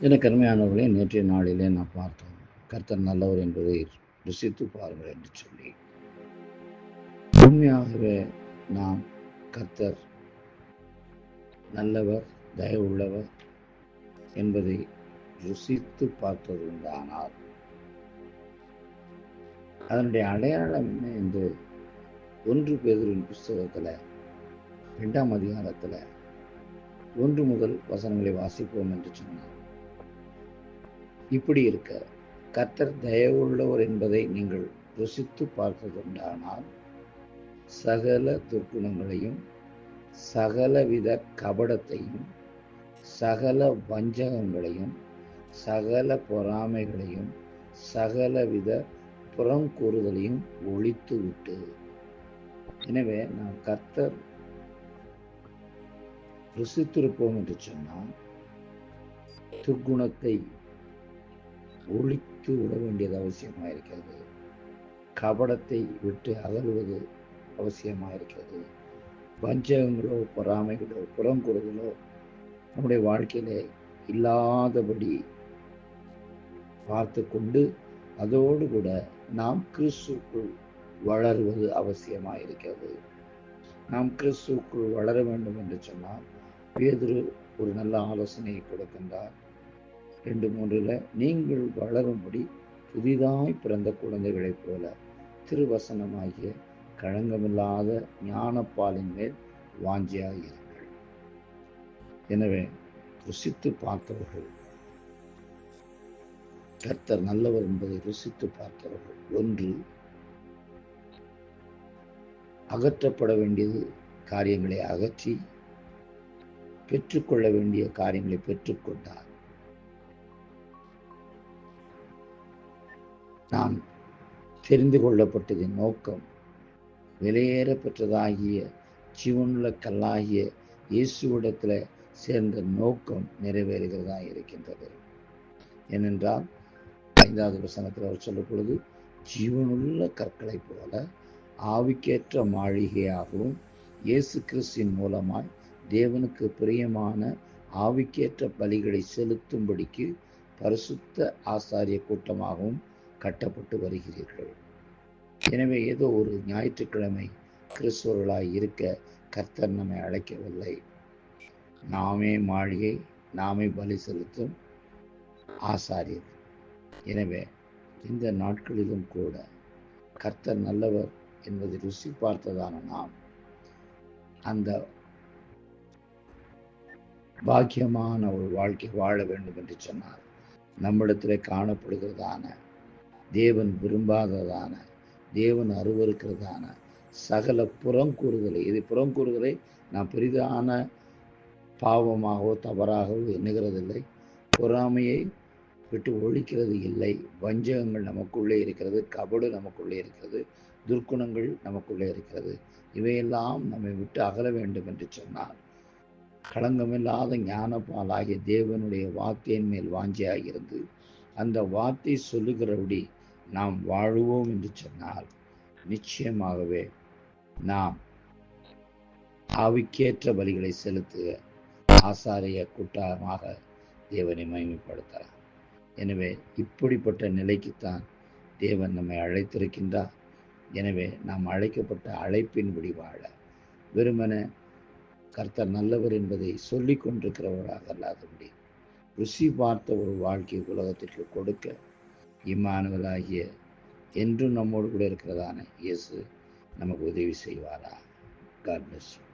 எனக்கு அருமையானவர்களே, நேற்றைய நாளிலே நாம் பார்த்தோம், கர்த்தர் நல்லவர் என்பதை ருசித்து பாருங்கள் என்று சொல்லி. உண்மையாகவே நாம் கர்த்தர் நல்லவர், தயவுள்ளவர் என்பதை ருசித்து பார்த்தது உண்டானால் அதனுடைய அடையாளம் என்ன என்று 1 பேதுருவின் புஸ்தகத்தில் 2ஆம் அதிகாரத்தில் 1 முதல் வசனங்களை வாசிப்போம் என்று சொன்னார். இப்படி இருக்க கர்த்தர் தயவுள்ளவர் என்பதை நீங்கள் ருசித்து பார்த்ததுண்டானால் சகல துர்க்குணங்களையும், சகலவித கபடத்தையும், சகல வஞ்சகங்களையும், சகல பொறாமைகளையும், சகலவித புறங்கூறுதலையும் ஒழித்து விட்டு. எனவே நாம் கர்த்தர் ருசித்திருப்போம் என்று சொன்னால் துர்க்குணத்தை ஒழித்து விட வேண்டியது அவசியமாக இருக்கிறது. கபடத்தை விட்டு அகல்வது அவசியமாக இருக்கிறது. வஞ்சகங்களோ, பொறாமைகளோ, புறங்கூறுதலோ நம்முடைய வாழ்க்கையிலே இல்லாதபடி பார்த்து கொண்டு அதோடு கூட நாம் கிறிஸ்துக்குள் வளருவது அவசியமாக இருக்கிறது. நாம் கிறிஸ்துக்குள் வளர வேண்டும் என்று சொன்னால் பேதுரு ஒரு நல்ல ஆலோசனையை கொடுக்கின்றார். 2:3 நீங்கள் வளரும்படி புதிதாய் பிறந்த குழந்தைகளைப் போல திருவசனமாகிய களங்கமில்லாத ஞானப்பாலின் மேல் வாஞ்சியாக இருங்கள். எனவே ருசித்து பார்த்தவர்கள், கர்த்தர் நல்லவர் என்பதை ருசித்து பார்த்தவர்கள், ஒன்று அகற்றப்பட வேண்டியது காரியங்களை அகற்றி பெற்றுக்கொள்ள வேண்டிய காரியங்களை பெற்றுக்கொண்டார். நாம் தெரிந்து கொள்ளப்பட்டதின் நோக்கம் விலையேற பெற்றதாகிய ஜீவனுள்ள கல்லாகிய இயேசுவிடத்தில் சேர்ந்த நோக்கம் நிறைவேறுகிறதா இருக்கின்றது. ஏனென்றால் 5வது வசனத்தில் அவர் சொல்லும் பொழுது, ஜீவனுள்ள கற்களை போல ஆவிக்கேற்ற மாளிகையாகவும் இயேசு கிறிஸ்துவின் மூலமாய் தேவனுக்கு பிரியமான ஆவிக்கேற்ற பலிகளை செலுத்தும்படிக்கு பரிசுத்த ஆசாரிய கூட்டமாகவும் கட்டப்பட்டு வருகிறீர்கள். எனவே ஏதோ ஒரு ஞாயிற்றுக்கிழமை கிறிஸ்தவர்களாய் இருக்க கர்த்தர் நம்மை அழைக்கவில்லை. நாமே மாளிகை, நாமே பலி செலுத்தும் ஆசாரியர். எனவே இந்த நாட்களிலும் கூட கர்த்தர் நல்லவர் என்பதை ருசி பார்த்ததான நாம் அந்த பாக்கியமான ஒரு வாழ்க்கை வாழ வேண்டும் என்று சொன்னார். நம்மிடத்தில் காணப்படுகிறதான தேவன் விரும்பாததான, தேவன் அருவருக்கிறதான சகல புறங்கூறுதலை, இது புறங்கூறுதலை நாம் பெரிதான பாவமாகவோ தவறாகவோ எண்ணுகிறதில்லை. பொறாமையை விட்டு ஒழிக்கிறது இல்லை. வஞ்சகங்கள் நமக்குள்ளே இருக்கிறது, கபடு நமக்குள்ளே இருக்கிறது, துர்க்குணங்கள் நமக்குள்ளே இருக்கிறது. இவையெல்லாம் நம்மை விட்டு அகல வேண்டும் என்று சொன்னால் களங்கமில்லாத ஞானப்பாலாகிய தேவனுடைய வார்த்தையின் மேல் வாஞ்சியாக இருந்து அந்த வார்த்தை சொல்லுகிறபடி நாம் வாழுவோம் என்று சொன்னால் நிச்சயமாகவே நாம் ஆவிக்கேற்ற பலிகளை செலுத்துக ஆசாரிய கூட்டமாக தேவனை மகிமைப்படுத்தலாம். எனவே இப்படிப்பட்ட நிலைக்குத்தான் தேவன் நம்மை அழைத்திருக்கின்றார். எனவே நாம் அழைக்கப்பட்ட அழைப்பின்படி வாழ, வெறுமன கர்த்தர் நல்லவர் என்பதை சொல்லிக் கொண்டிருக்கிறவராக அல்லாதபடி ருசி பார்த்த ஒரு வாழ்க்கை உலகத்திற்கு கொடுக்க இம்மானுவேலாகிய என்றும் நம்மோடு கூட இருக்கிறதான இயேசு நமக்கு உதவி செய்வாரா. God bless you.